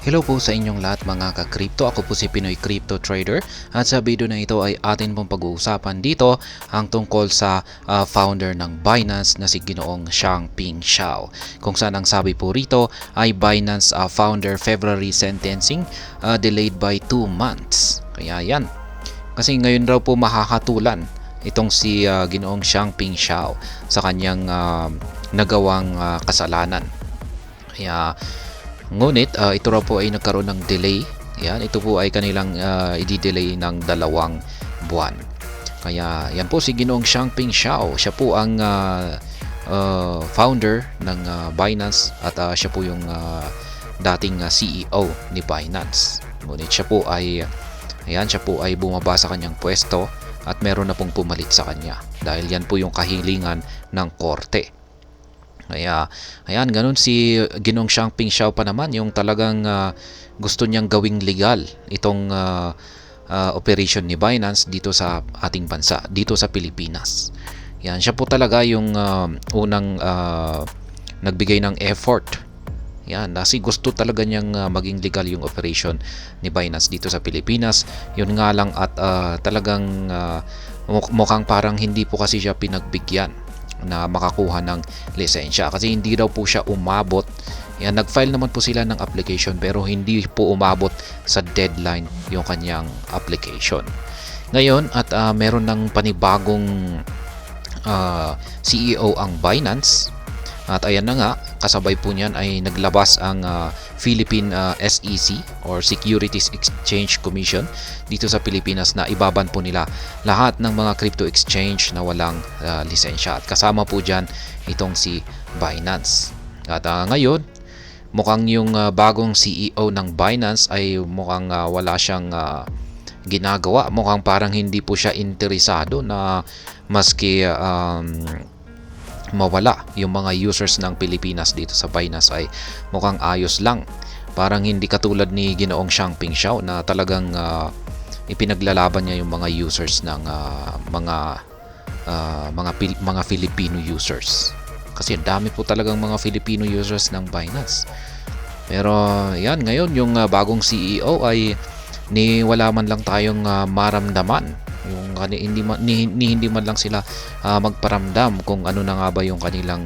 Hello po sa inyong lahat mga ka-crypto. Ako po si Pinoy Crypto Trader at sa video na ito ay atin pong pag-uusapan dito ang tungkol sa founder ng Binance na si Ginoong Changpeng Zhao. Kung saan ang sabi po rito ay Binance founder February sentencing delayed by 2 months. Kaya yan. Kasi ngayon raw po mahahatulan itong si Ginoong Changpeng Zhao sa kanyang nagawang kasalanan. Kaya ngunit ito raw po ay nagkaroon ng delay. Yan, ito po ay kanilang i-delay ng 2 buwan. Kaya yan po si Ginoong Changpeng Zhao. Siya po ang founder ng Binance at siya po yung dating CEO ni Binance. Ngunit siya po ay bumaba sa kanyang pwesto at meron na pong pumalit sa kanya dahil yan po yung kahilingan ng korte. Kaya, ayan, ganun si Ginoong Changpeng Zhao pa naman, yung talagang gusto niyang gawing legal itong operation ni Binance dito sa ating bansa, dito sa Pilipinas. Yan, siya po talaga yung unang nagbigay ng effort. Yan, kasi gusto talaga niyang maging legal yung operation ni Binance dito sa Pilipinas. Yun nga lang at talagang mukhang parang hindi po kasi siya pinagbigyan na makakuha ng lisensya kasi hindi daw po siya umabot. Yan, nag-file naman po sila ng application pero hindi po umabot sa deadline yung kanyang application. Ngayon at meron ng panibagong CEO ang Binance at ayan na nga, kasabay po niyan ay naglabas ang Philippine SEC or Securities Exchange Commission dito sa Pilipinas na ibaban po nila lahat ng mga crypto exchange na walang lisensya. At kasama po dyan itong si Binance. At ngayon, mukhang yung bagong CEO ng Binance ay mukhang wala siyang ginagawa. Mukhang parang hindi po siya interesado na maski mawala yung mga users ng Pilipinas dito sa Binance ay mukhang ayos lang. Parang hindi katulad ni Ginoong Changpeng Zhao na talagang ipinaglalaban niya yung mga users ng mga Filipino users. Kasi dami po talagang mga Filipino users ng Binance. Pero yan, ngayon yung bagong CEO ay wala man lang tayong maramdaman. Yung hindi man lang sila magparamdam kung ano na nga ba yung kanilang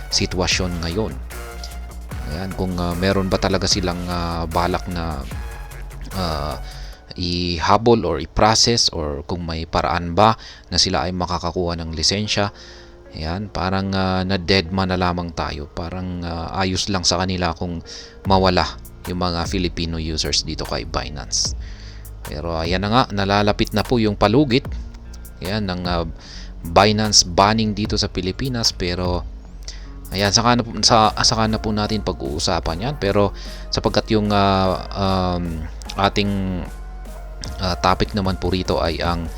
sitwasyon ngayon. Ayan, kung meron ba talaga silang balak na ihabol or i-process or kung may paraan ba na sila ay makakakuha ng lisensya. Ayan, parang na-deadman na lamang tayo. Parang ayos lang sa kanila kung mawala yung mga Filipino users dito kay Binance. Pero ayan na nga, nalalapit na po yung palugit. Ayan, ng Binance banning dito sa Pilipinas. Pero ayan, saka na po natin pag-uusapan yan. Pero sapagkat yung ating topic naman po rito ay ang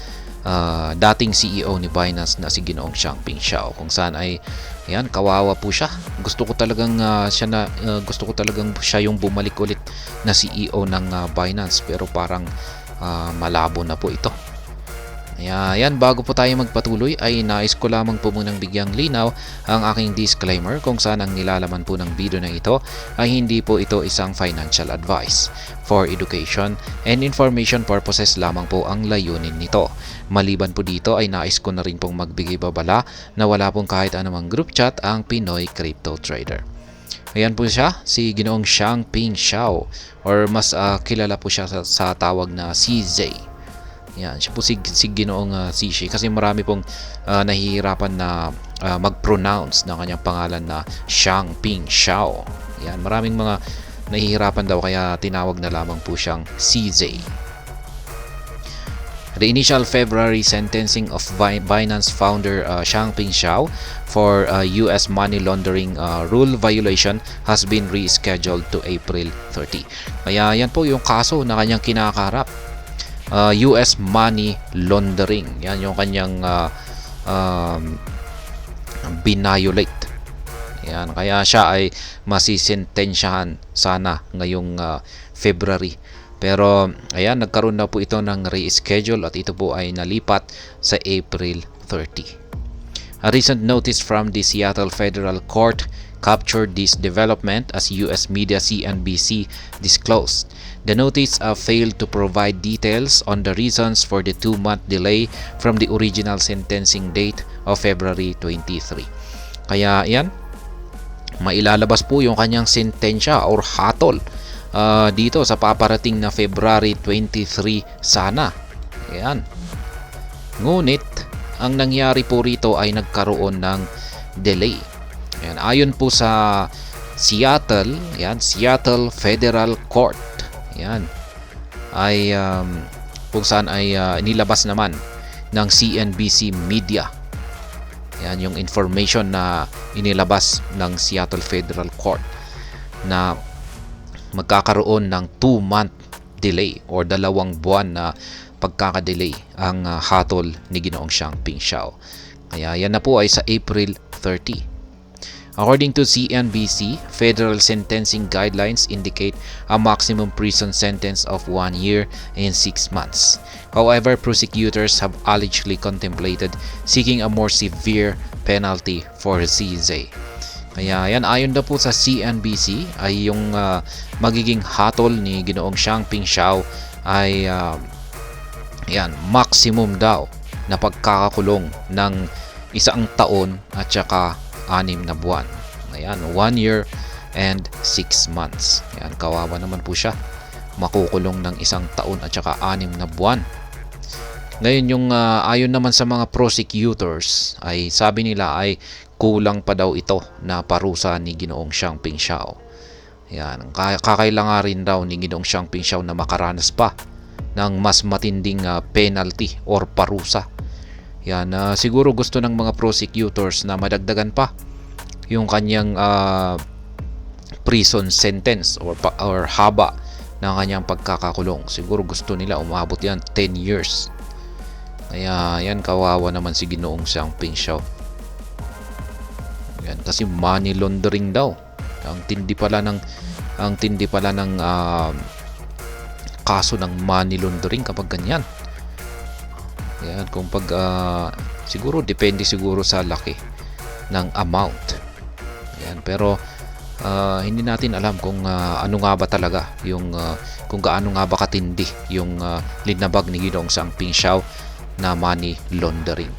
dating CEO ni Binance na si Ginoong Changpeng Zhao, kung saan ay ayan, kawawa po siya. Gusto ko talagang siya yung bumalik ulit na CEO ng Binance, pero parang malabo na po ito. Ayan, bago po tayo magpatuloy ay nais ko lamang po munang bigyang linaw ang aking disclaimer kung saan ang nilalaman po ng video na ito ay hindi po ito isang financial advice. For education and information purposes lamang po ang layunin nito. Maliban po dito ay nais ko na rin pong magbigay babala na wala pong kahit anumang group chat ang Pinoy Crypto Trader. Ayan po siya, si Ginoong Changpeng Zhao, or mas kilala po siya sa tawag na CZ. Yan, siya po si Ginoong CZ kasi marami pong nahihirapan na mag-pronounce ng kanyang pangalan na Changpeng Zhao. Yan, maraming mga nahihirapan daw kaya tinawag na lamang po siyang CZ. The initial February sentencing of Binance founder Changpeng Zhao for US money laundering rule violation has been rescheduled to April 30. Kaya yan po yung kaso na kanyang kinakarap. US money laundering. Yan yung kanyang binayolate. Yan, kaya siya ay masisentensyahan sana ngayong February. Pero ayan, nagkaroon na po ito ng reschedule at ito po ay nalipat sa April 30. A recent notice from the Seattle Federal Court captured this development as U.S. media CNBC disclosed. The notice failed to provide details on the reasons for the 2-month delay from the original sentencing date of February 23. Kaya yan, mailalabas po yung kanyang sentensya or hatol dito sa paparating na February 23 sana. Ayan. Ngunit, ang nangyari po rito ay nagkaroon ng delay. Ayan. Ayon po sa Seattle Federal Court, ayan, ay kung saan ay nilabas naman ng CNBC Media. Yan yung information na inilabas ng Seattle Federal Court na magkakaroon ng 2-month delay or 2 buwan na pagkakadelay ang hatol ni Ginoong Xiangping Xiao. Kaya yan na po ay sa April 30. According to CNBC, federal sentencing guidelines indicate a maximum prison sentence of 1 year and 6 months. However, prosecutors have allegedly contemplated seeking a more severe penalty for CZ. Kaya yan, ayon na po sa CNBC, ay yung magiging hatol ni Ginoong Xiangping Xiao ay maximum daw na pagkakakulong ng 1 taon at saka 6 na buwan. Ayan, 1 year and 6 months. Ayan, kawawa naman po siya. Makukulong ng 1 taon at saka 6 na buwan. Ngayon, yung ayon naman sa mga prosecutors, ay sabi nila ay kulang pa daw ito na parusa ni Ginoong Xiangping Xiao. Ayan, kakailangan rin daw ni Ginoong Xiangping Xiao na makaranas pa ng mas matinding penalty or parusa. Yan, siguro gusto ng mga prosecutors na madagdagan pa yung kanyang prison sentence or haba ng kanyang pagkakakulong. Siguro gusto nila umabot yan 10 years. Kaya yan, kawawa naman si Ginoong Xiangping Xiao. Yan, kasi money laundering daw. Ang tindi pala ng kaso ng money laundering kapag ganyan. Yan, kung siguro depende siguro sa laki ng amount. Yan, pero hindi natin alam kung ano nga ba talaga yung kung gaano nga ba katindi yung linabag ni Ginoong Xiangping Xiao na money laundering.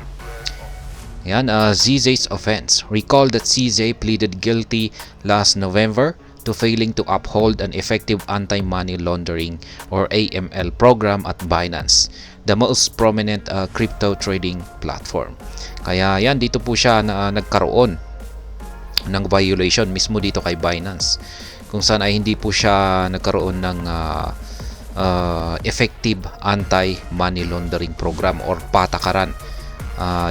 Yan, CZ's offense. Recall that CZ pleaded guilty last November to failing to uphold an effective anti-money laundering or AML program at Binance, the most prominent crypto trading platform. Kaya yan, dito po siya na nagkaroon ng violation mismo dito kay Binance, kung saan ay hindi po siya nagkaroon ng effective anti-money laundering program or patakaran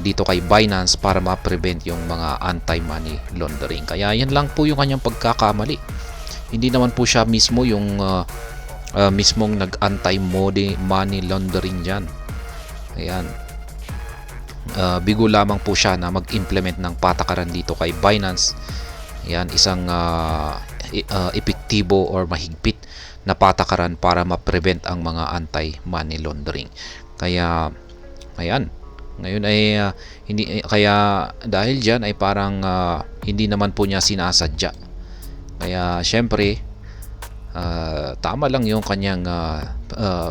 dito kay Binance para ma-prevent yung mga anti-money laundering. Kaya yan lang po yung kanyang pagkakamali. Hindi naman po siya mismo yung mismong nag-anti-money laundering dyan. Ayan. Bigo lamang po siya na mag-implement ng patakaran dito kay Binance. Ayan, isang epektibo or mahigpit na patakaran para ma-prevent ang mga anti-money laundering. Kaya, ayan. Ngayon ay kaya dahil diyan ay parang hindi naman po niya sinasadya. Kaya syempre tama lang yung kanyang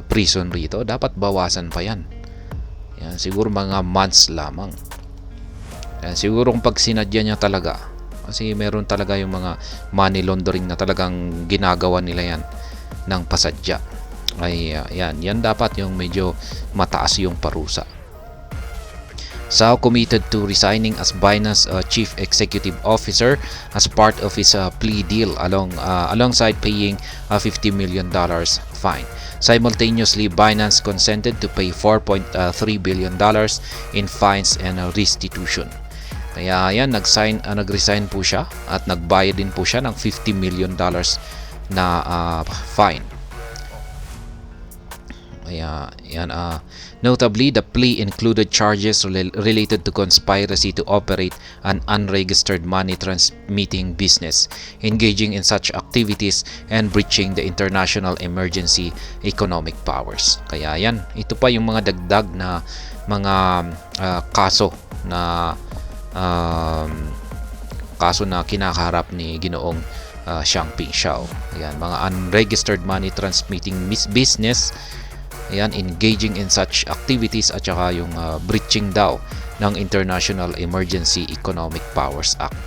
prison rito, dapat bawasan pa yan. Yan, siguro mga months lamang. Yan, siguro kung pag sinadya niya talaga, kasi meron talaga yung mga money laundering na talagang ginagawa nila yan ng pasadya, ay yan dapat yung medyo mataas yung parusa. Zhao committed to resigning as Binance Chief Executive Officer as part of his plea deal alongside paying a $50 million fine. Simultaneously, Binance consented to pay $4.3 billion in fines and restitution. Kaya yan, nag-resign po siya at nagbayad din po siya ng $50 million na fine. Kaya yan, notably, the plea included charges related to conspiracy to operate an unregistered money transmitting business, engaging in such activities, and breaching the international emergency economic powers. Kaya yan, ito pa yung mga dagdag na mga kaso na kaso na kinakaharap ni Ginoong Xiang Pingshaw. Ayan, mga unregistered money transmitting business, ayan, engaging in such activities at saka yung breaching daw ng International Emergency Economic Powers Act.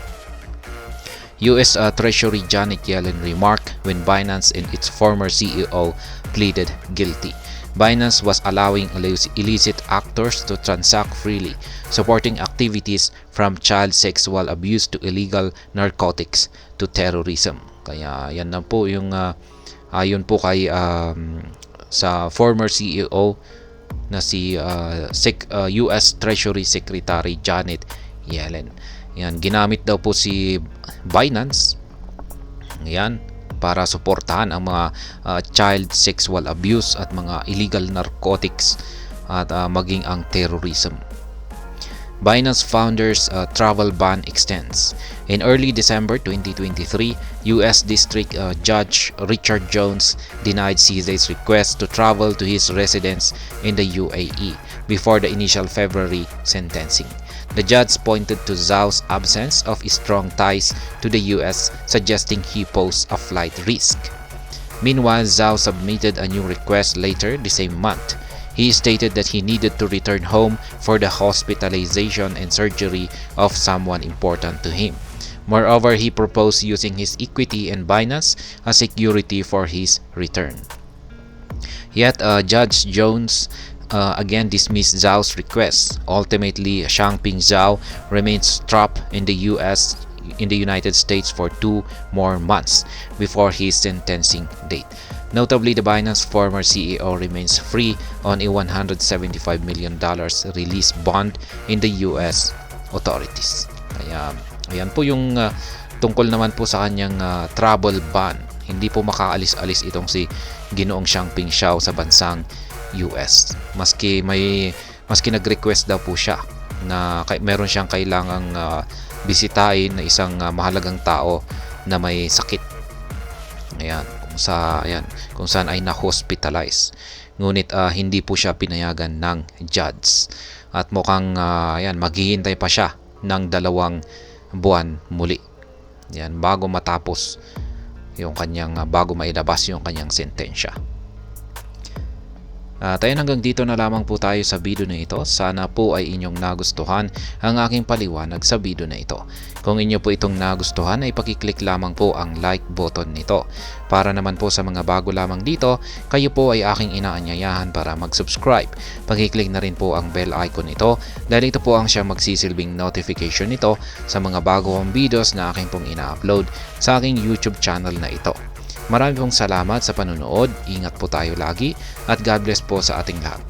US Treasury Janet Yellen remarked when Binance and its former CEO pleaded guilty. Binance was allowing illicit actors to transact freely, supporting activities from child sexual abuse to illegal narcotics to terrorism. Kaya yan na po yung ayon po kay sa former CEO na si US Treasury Secretary Janet Yellen. Yan, ginamit daw po si Binance, yan, para suportahan ang mga child sexual abuse at mga illegal narcotics at maging ang terrorism. Binance founders travel ban extends. In early December 2023, U.S. District Judge Richard Jones denied CZ's request to travel to his residence in the UAE before the initial February sentencing. The judge pointed to Zhao's absence of strong ties to the US, suggesting he posed a flight risk. Meanwhile, Zhao submitted a new request later the same month. He stated that he needed to return home for the hospitalization and surgery of someone important to him. Moreover, he proposed using his equity in Binance as security for his return. Yet, Judge Jones again dismissed Zhao's request. Ultimately, Xiangping Zhao remains trapped in the United States for 2 more months before his sentencing date. Notably, the Binance former CEO remains free on a $175 million release bond in the US authorities. Kaya ayan po yung tungkol naman po sa kanyang travel ban. Hindi po makaalis-alis itong si Ginoong Xiang Pingshaw sa bansang US. Maski nag-request daw po siya na meron siyang kailangang bisitahin na isang mahalagang tao na may sakit. Ayan, kung saan ay na-hospitalize. Ngunit hindi po siya pinayagan ng judge. At mukhang maghihintay pa siya ng 2 buwan muli. Yan, bago matapos yung kanyang bago mailabas yung kanyang sentensya. Tayo hanggang dito na lamang po tayo sa video na ito. Sana po ay inyong nagustuhan ang aking paliwanag sa video na ito. Kung inyo po itong nagustuhan ay pakiclick lamang po ang like button nito. Para naman po sa mga bago lamang dito, kayo po ay aking inaanyayahan para mag-subscribe. Pakiclick na rin po ang bell icon nito dahil ito po ang siyang magsisilbing notification nito sa mga bago kong videos na aking pong ina-upload sa aking YouTube channel na ito. Maraming pong salamat sa panonood, ingat po tayo lagi at God bless po sa ating lahat.